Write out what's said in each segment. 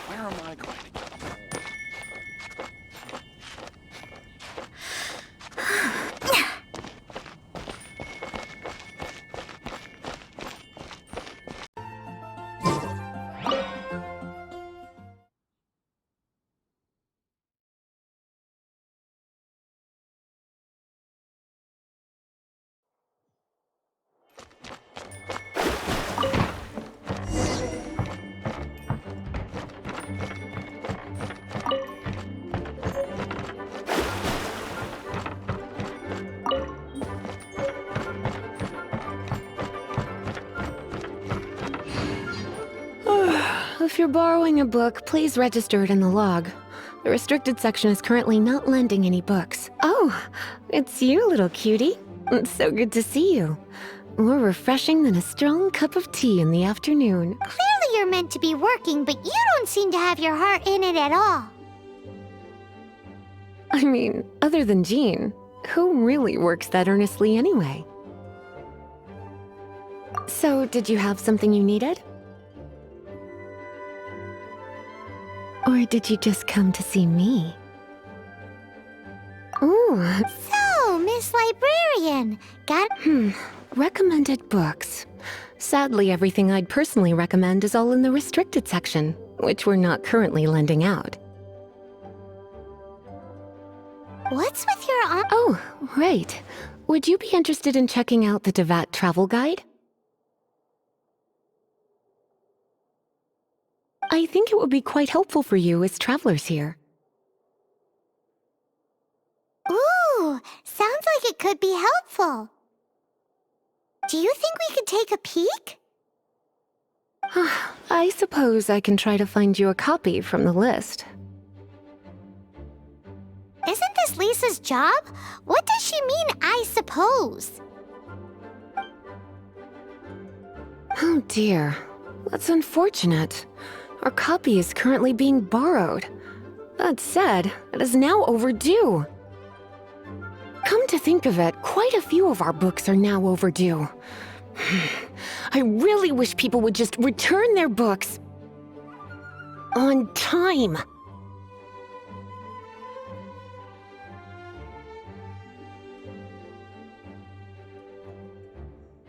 Where am I going to get them? If you're borrowing a book, please register it in the log. The restricted section is currently not lending any books. Oh, it's you, little cutie. It's so good to see you. More refreshing than a strong cup of tea in the afternoon. Clearly you're meant to be working, but you don't seem to have your heart in it at all. I mean, other than Jean, who really works that earnestly anyway? So, did you have something you needed? Or did you just come to see me? Ooh. So, Miss Librarian, got... Recommended books. Sadly, everything I'd personally recommend is all in the restricted section, which we're not currently lending out. What's with your aunt? Oh, right. Would you be interested in checking out the Devat travel guide? I think it would be quite helpful for you as travelers here. Ooh, sounds like it could be helpful. Do you think we could take a peek? I suppose I can try to find you a copy from the list. Isn't this Lisa's job? What does she mean, I suppose? Oh dear, that's unfortunate. Our copy is currently being borrowed. That said, it is now overdue. Come to think of it, quite a few of our books are now overdue. I really wish people would just return their books on time.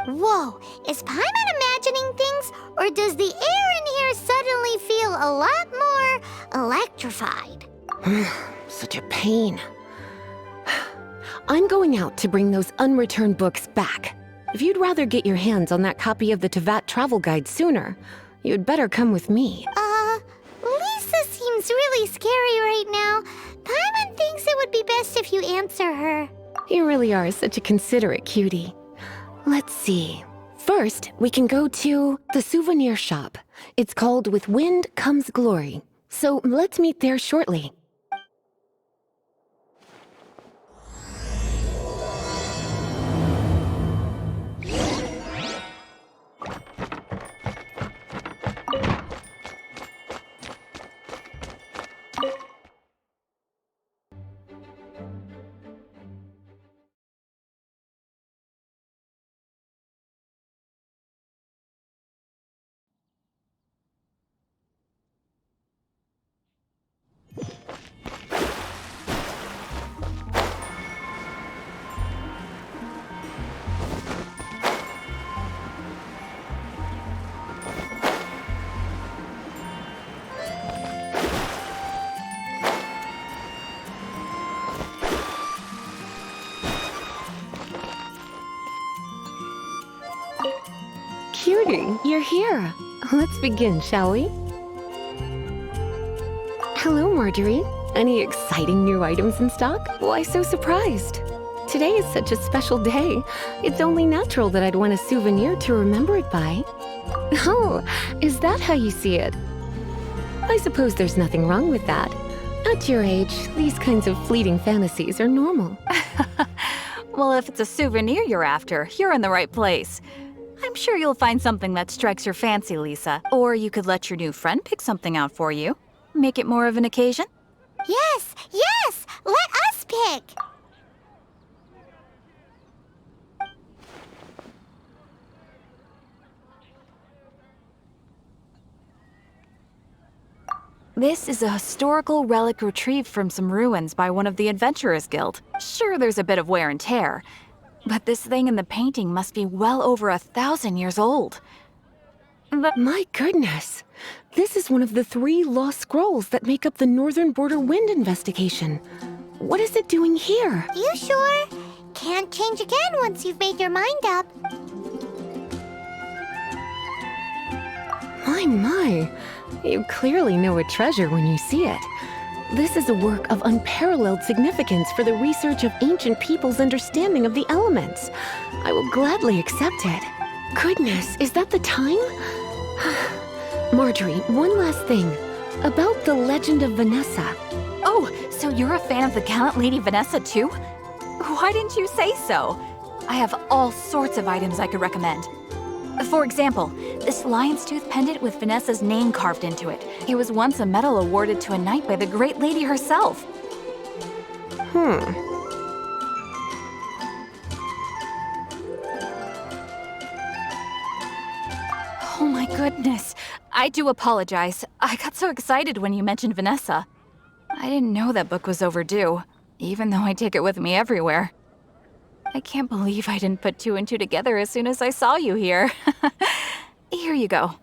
Whoa, is Paimon imagining things, or does the air in here suddenly feel a lot more electrified? Such a pain. I'm going out to bring those unreturned books back. If you'd rather get your hands on that copy of the Tevat travel guide sooner, you'd better come with me. Lisa seems really scary right now. Paimon thinks it would be best if you answer her. You really are such a considerate cutie. Let's see. First, we can go to the souvenir shop. It's called With Wind Comes Glory. So let's meet there shortly. Cutie, you're here. Let's begin, shall we? Hello, Marjorie. Any exciting new items in stock? Why so surprised? Today is such a special day. It's only natural that I'd want a souvenir to remember it by. Oh, is that how you see it? I suppose there's nothing wrong with that. At your age, these kinds of fleeting fantasies are normal. Well, if it's a souvenir you're after, you're in the right place. I'm sure you'll find something that strikes your fancy, Lisa. Or you could let your new friend pick something out for you. Make it more of an occasion. Yes, yes! Let us pick! This is a historical relic retrieved from some ruins by one of the Adventurers Guild. Sure, there's a bit of wear and tear, but this thing in the painting must be well over 1,000 years old. My goodness! This is one of the 3 lost scrolls that make up the Northern Border Wind investigation. What is it doing here? You sure? Can't change again once you've made your mind up. My. You clearly know a treasure when you see it. This is a work of unparalleled significance for the research of ancient people's understanding of the elements. I will gladly accept it. Goodness, is that the time? Marjorie, one last thing. About the legend of Vanessa. Oh, so you're a fan of the gallant Lady Vanessa too? Why didn't you say so? I have all sorts of items I could recommend. For example, this lion's tooth pendant with Vanessa's name carved into it. It was once a medal awarded to a knight by the great lady herself. Oh my goodness. I do apologize. I got so excited when you mentioned Vanessa. I didn't know that book was overdue, even though I take it with me everywhere. I can't believe I didn't put 2 and 2 together as soon as I saw you here. Here you go.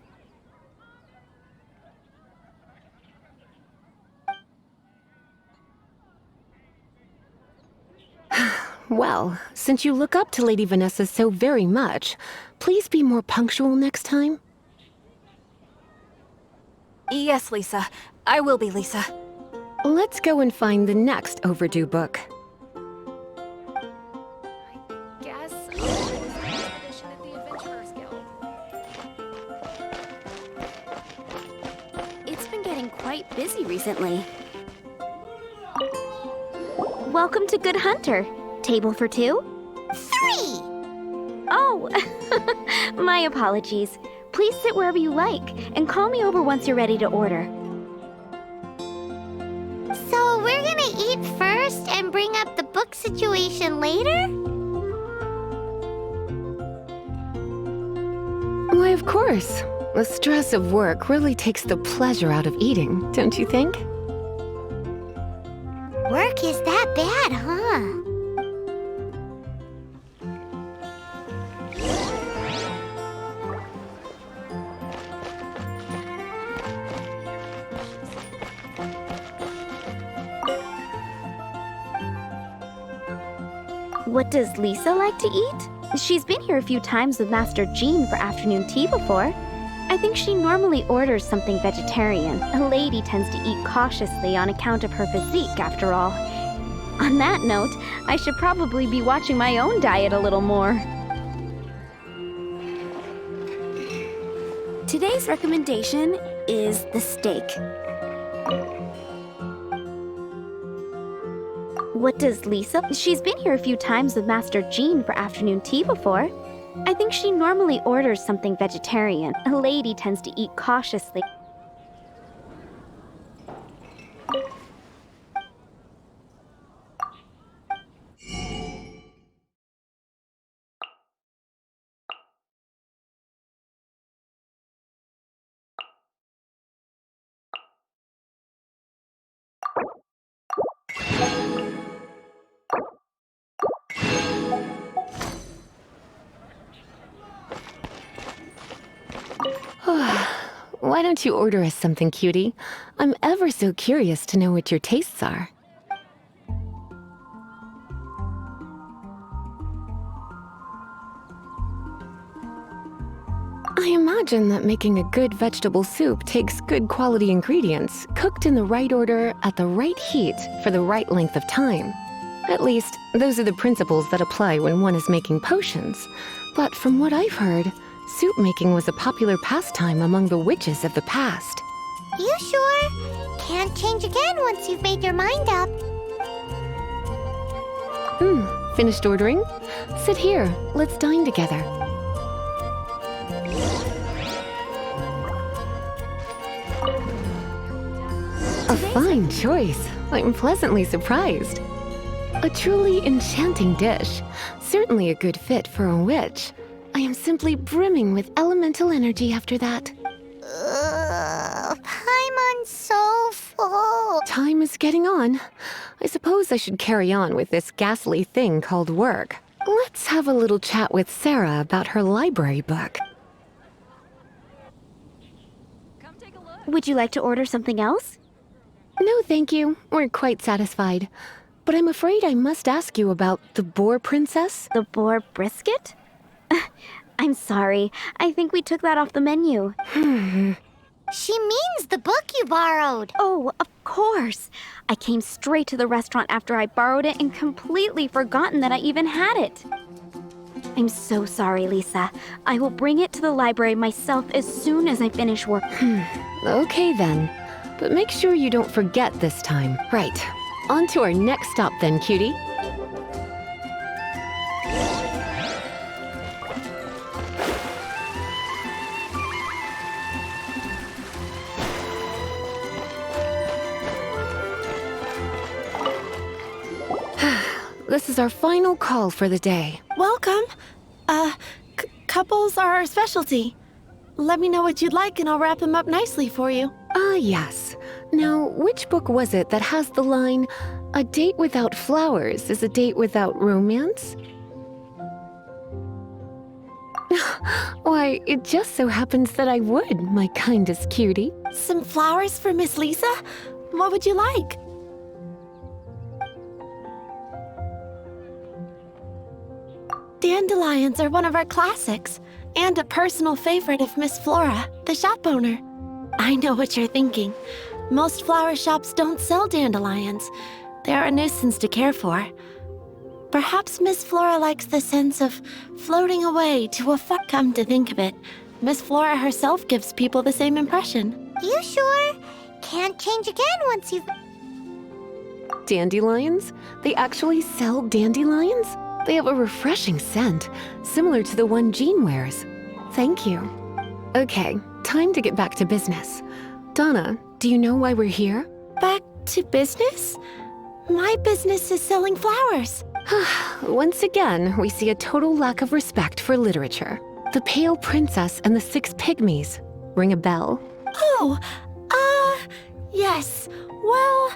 Well, since you look up to Lady Vanessa so very much, please be more punctual next time. Yes, Lisa. I will be, Lisa. Let's go and find the next overdue book. Guess expedition at the Adventurers Guild. It's been getting quite busy recently. Welcome to Good Hunter. Table for 2? 3! Oh, my apologies. Please sit wherever you like, and call me over once you're ready to order. So we're gonna eat first and bring up the book situation later? Why, of course. The stress of work really takes the pleasure out of eating, don't you think? Work is that bad, huh? What does Lisa like to eat? She's been here a few times with Master Jean for afternoon tea before. I think she normally orders something vegetarian. A lady tends to eat cautiously on account of her physique, after all. On that note, I should probably be watching my own diet a little more. Today's recommendation is the steak. What does Lisa? She's been here a few times with Master Jean for afternoon tea before. I think she normally orders something vegetarian. A lady tends to eat cautiously. Why don't you order us something, cutie? I'm ever so curious to know what your tastes are. I imagine that making a good vegetable soup takes good quality ingredients, cooked in the right order, at the right heat, for the right length of time. At least, those are the principles that apply when one is making potions. But from what I've heard, Soup making was a popular pastime among the witches of the past. You sure? Can't change again once you've made your mind up. Finished ordering? Sit here. Let's dine together. A fine choice. I'm pleasantly surprised. A truly enchanting dish. Certainly a good fit for a witch. I am simply brimming with elemental energy after that. Paimon's so full. Time is getting on. I suppose I should carry on with this ghastly thing called work. Let's have a little chat with Sarah about her library book. Come take a look. Would you like to order something else? No, thank you. We're quite satisfied. But I'm afraid I must ask you about the Boar Princess. The boar brisket? I'm sorry. I think we took that off the menu. She means the book you borrowed. Oh, of course. I came straight to the restaurant after I borrowed it and completely forgotten that I even had it. I'm so sorry, Lisa. I will bring it to the library myself as soon as I finish work. Okay then. But make sure you don't forget this time. Right. On to our next stop then, cutie. This is our final call for the day. Welcome. Couples are our specialty. Let me know what you'd like and I'll wrap them up nicely for you. Yes. Now, which book was it that has the line, "A date without flowers is a date without romance"? Why, it just so happens that I would, my kindest cutie. Some flowers for Miss Lisa? What would you like? Dandelions are one of our classics, and a personal favorite of Miss Flora, the shop owner. I know what you're thinking. Most flower shops don't sell dandelions. They're a nuisance to care for. Perhaps Miss Flora likes the sense of floating away to a far. Come to think of it, Miss Flora herself gives people the same impression. You sure? Can't change again once you've... Dandelions? They actually sell dandelions? They have a refreshing scent, similar to the one Jean wears. Thank you. Okay, time to get back to business. Donna, do you know why we're here? Back to business? My business is selling flowers. Once again, we see a total lack of respect for literature. The Pale Princess and the Six Pygmies. Ring a bell? Oh, yes. Well,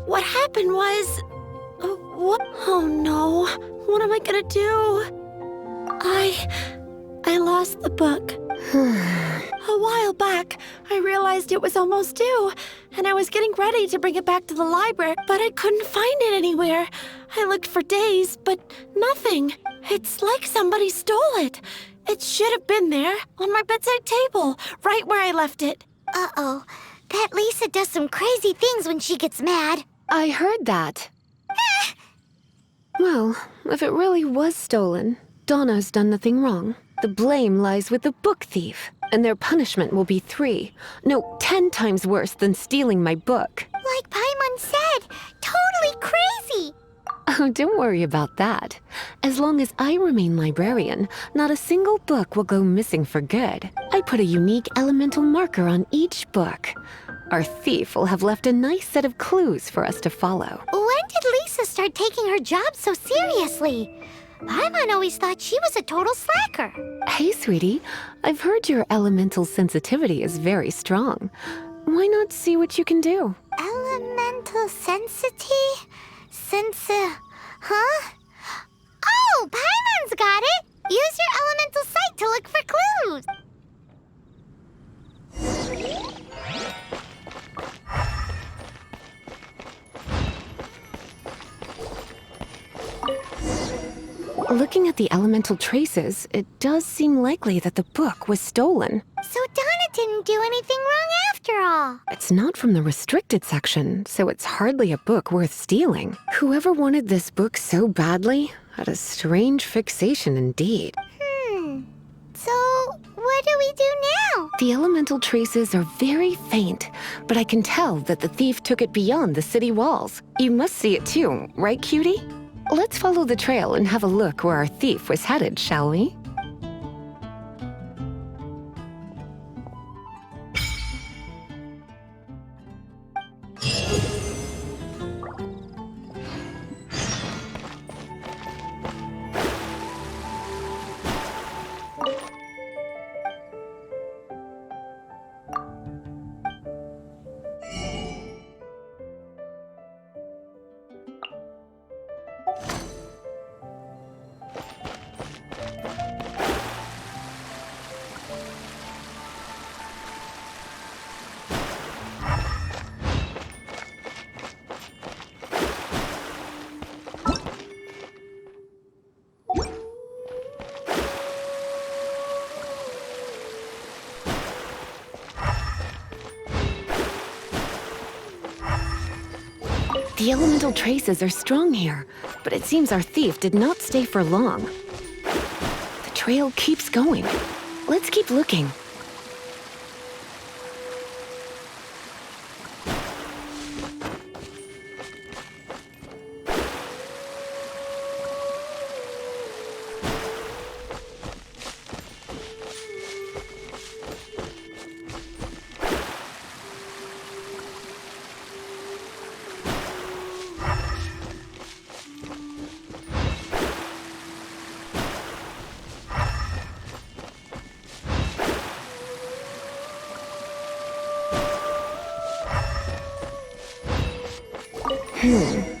what happened was... what? Oh no, what am I gonna do? I lost the book. A while back, I realized it was almost due, and I was getting ready to bring it back to the library, but I couldn't find it anywhere. I looked for days, but nothing. It's like somebody stole it. It should have been there, on my bedside table, right where I left it. Uh-oh. That Lisa does some crazy things when she gets mad. I heard that. Well, if it really was stolen, Donna's done nothing wrong. The blame lies with the book thief, and their punishment will be 3, no, 10 times worse than stealing my book. Like Paimon said, totally crazy. Oh, don't worry about that. As long as I remain librarian, not a single book will go missing for good. I put a unique elemental marker on each book. Our thief will have left a nice set of clues for us to follow. When did Lisa start taking her job so seriously? Paimon always thought she was a total slacker. Hey, sweetie, I've heard your elemental sensitivity is very strong. Why not see what you can do? Elemental sensity? Huh? Oh, Paimon's got it! Use your elemental sight to look for clues. Looking at the elemental traces, it does seem likely that the book was stolen. So Donna didn't do anything wrong after all. It's not from the restricted section, so it's hardly a book worth stealing. Whoever wanted this book so badly had a strange fixation indeed. So what do we do now? The elemental traces are very faint, but I can tell that the thief took it beyond the city walls. You must see it too, right, cutie? Let's follow the trail and have a look where our thief was headed, shall we? The elemental traces are strong here, but it seems our thief did not stay for long. The trail keeps going. Let's keep looking.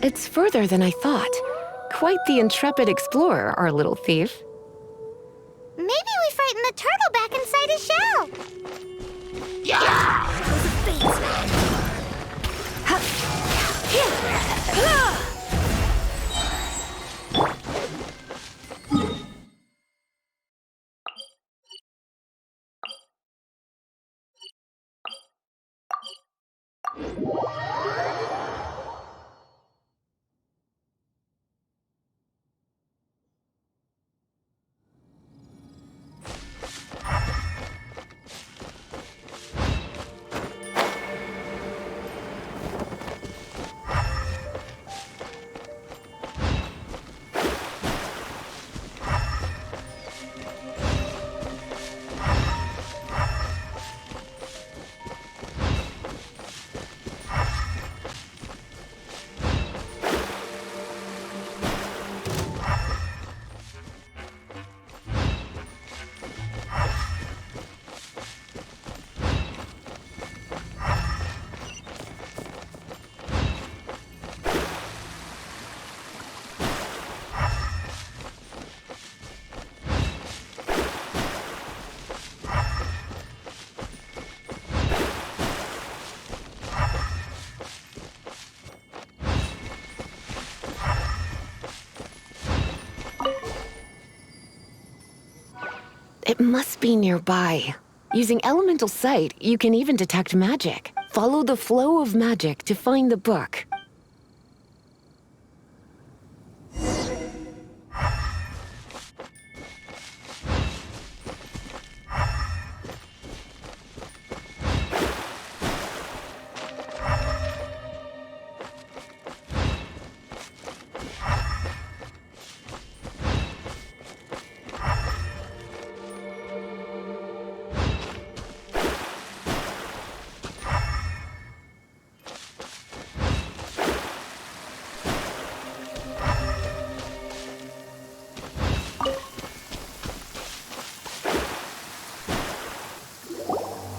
It's further than I thought. Quite the intrepid explorer, our little thief. Maybe we frightened the turtle back inside his shell. It must be nearby. Using elemental sight, you can even detect magic. Follow the flow of magic to find the book.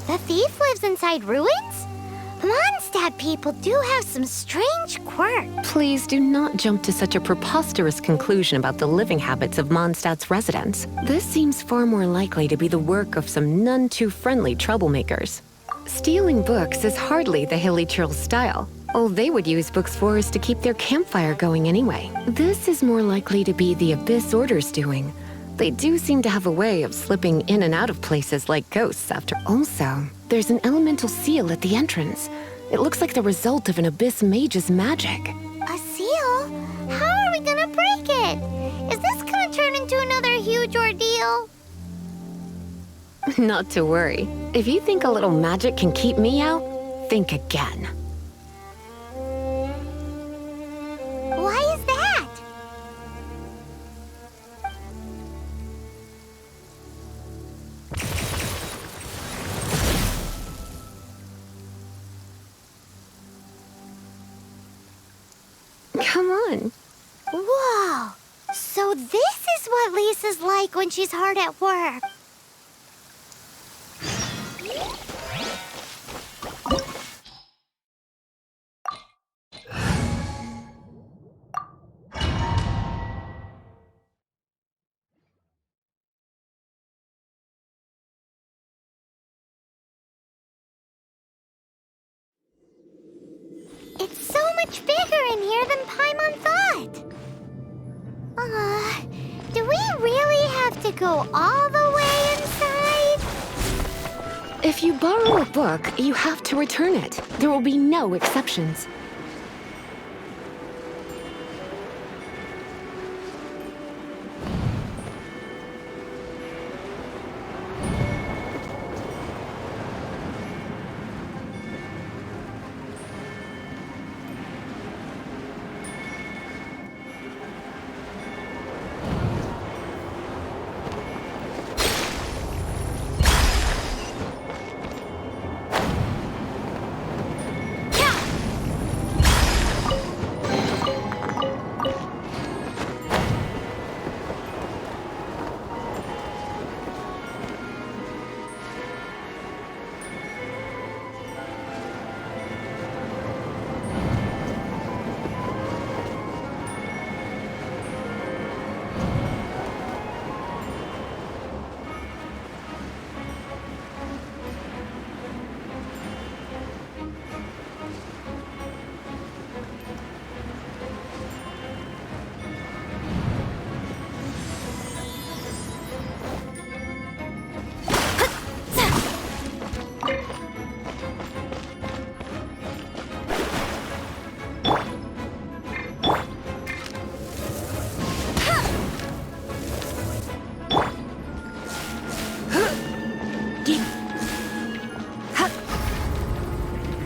The thief lives inside ruins? Mondstadt people do have some strange quirks. Please do not jump to such a preposterous conclusion about the living habits of Mondstadt's residents. This seems far more likely to be the work of some none too friendly troublemakers. Stealing books is hardly the Hilly Churl's style. All they would use books for is to keep their campfire going anyway. This is more likely to be the Abyss Order's doing. They do seem to have a way of slipping in and out of places like ghosts after. Also, there's an elemental seal at the entrance. It looks like the result of an Abyss mage's magic. A seal? How are we gonna break it? Is this gonna turn into another huge ordeal? Not to worry. If you think a little magic can keep me out, think again. Why is that? Come on. Whoa! So this is what Lisa's like when she's hard at work. It's so much bigger in here than Paimon thought. Do we really have to go all the way inside? If you borrow a book, you have to return it. There will be no exceptions.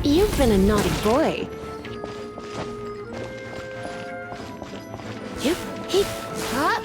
You've been a naughty boy. Yep. He. Up.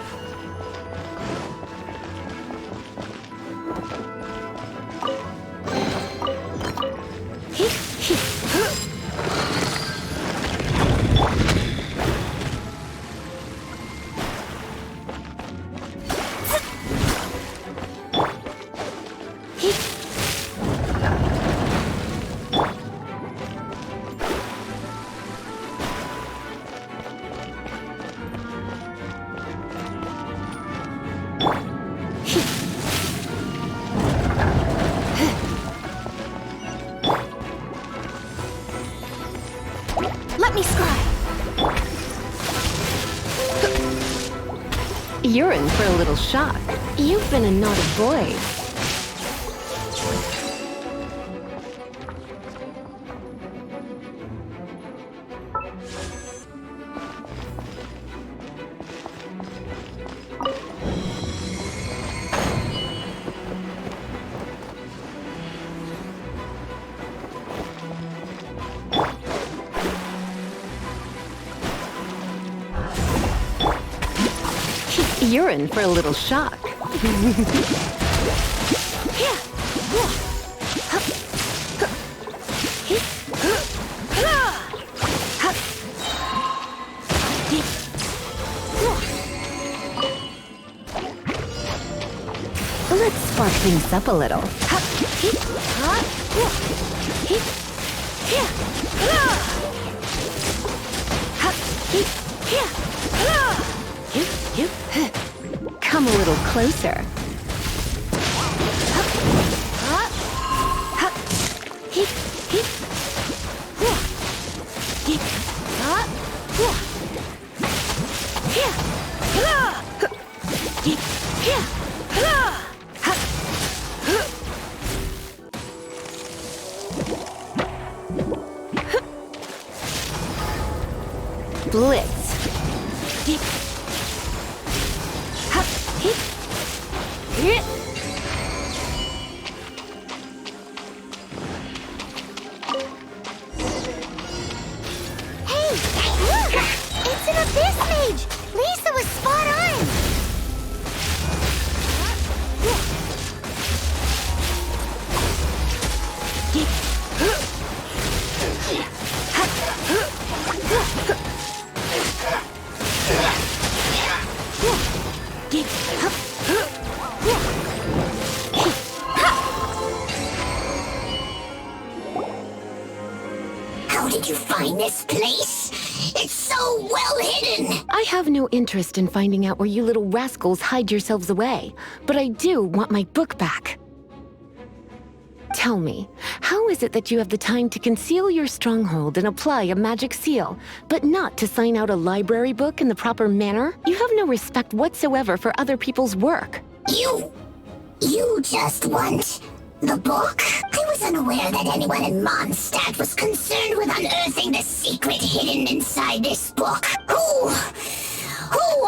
Let me scry. You're in for a little shock. You've been a naughty boy. You're in for a little shock. Let's spark things up a little. Come a little closer. Blitz. an abyss mage! Lisa was spot on! How did you find this place? It's so well hidden! I have no interest in finding out where you little rascals hide yourselves away, but I do want my book back. Tell me, how is it that you have the time to conceal your stronghold and apply a magic seal, but not to sign out a library book in the proper manner? You have no respect whatsoever for other people's work. You just want the book? I was unaware that anyone in Mondstadt was concerned with unearthing the secret hidden inside this book. Who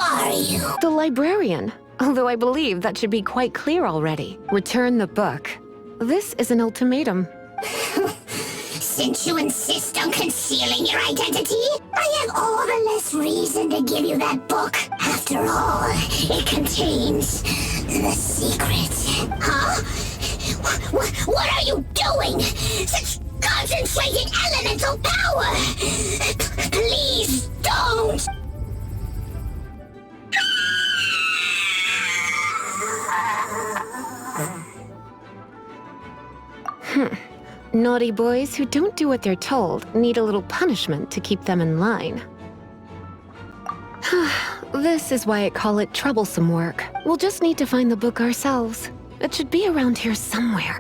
are you? The librarian, although I believe that should be quite clear already. Return the book. This is an ultimatum. Since you insist on concealing your identity, I have all the less reason to give you that book. After all, it contains the secret. Huh? What are you doing? Such concentrated elemental power! Please don't! Naughty boys who don't do what they're told need a little punishment to keep them in line. This is why I call it troublesome work. We'll just need to find the book ourselves. It should be around here somewhere.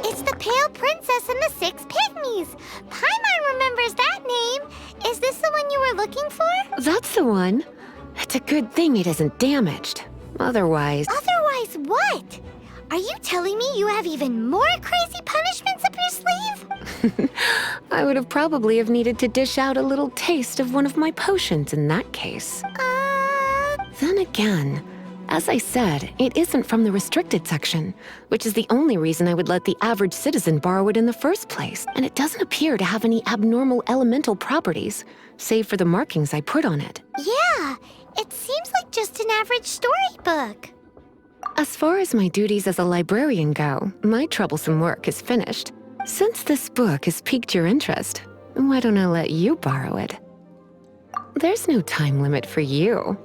It's the Pale Princess and the Six Pygmies! Paimon remembers that name! Is this the one you were looking for? That's the one. It's a good thing it isn't damaged. Otherwise... Otherwise what? Are you telling me you have even more crazy punishments up your sleeve? I would have probably have needed to dish out a little taste of one of my potions in that case. Then again, as I said, it isn't from the restricted section, which is the only reason I would let the average citizen borrow it in the first place. And it doesn't appear to have any abnormal elemental properties, save for the markings I put on it. Yeah, it seems like just an average storybook. As far as my duties as a librarian go, my troublesome work is finished. Since this book has piqued your interest, why don't I let you borrow it? There's no time limit for you.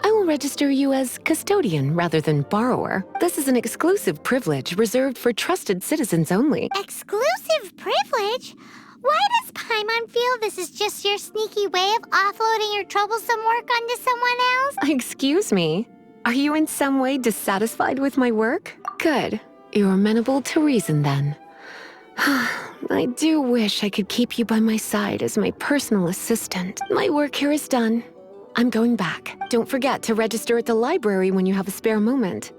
I will register you as custodian rather than borrower. This is an exclusive privilege reserved for trusted citizens only. Exclusive privilege? Why does Paimon feel this is just your sneaky way of offloading your troublesome work onto someone else? Excuse me? Are you in some way dissatisfied with my work? Good. You're amenable to reason then. I do wish I could keep you by my side as my personal assistant. My work here is done. I'm going back. Don't forget to register at the library when you have a spare moment.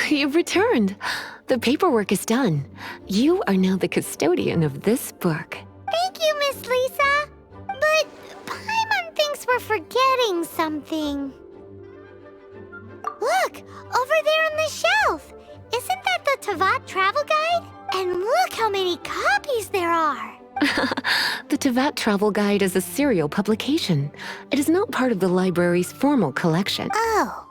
You've returned. The paperwork is done. You are now the custodian of this book. Thank you, Miss Lisa. But we're forgetting something. Look, over there on the shelf. Isn't that the Tavat travel guide? And look how many copies there are. The Tavat Travel Guide is a serial publication. It is not part of the library's formal collection. Oh.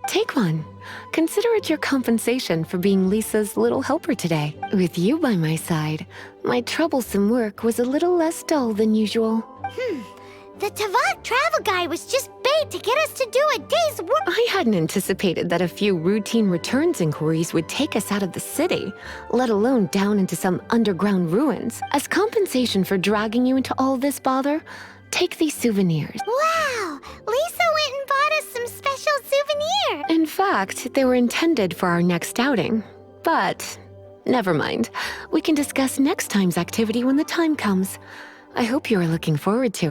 Take one. Consider it your compensation for being Lisa's little helper today. With you by my side, my troublesome work was a little less dull than usual. The Tavat travel guide was just bait to get us to do a day's work. I hadn't anticipated that a few routine returns inquiries would take us out of the city, let alone down into some underground ruins. As compensation for dragging you into all this bother, take these souvenirs. Wow! Lisa went and bought us some special souvenirs. In fact, they were intended for our next outing. But never mind. We can discuss next time's activity when the time comes. I hope you are looking forward to.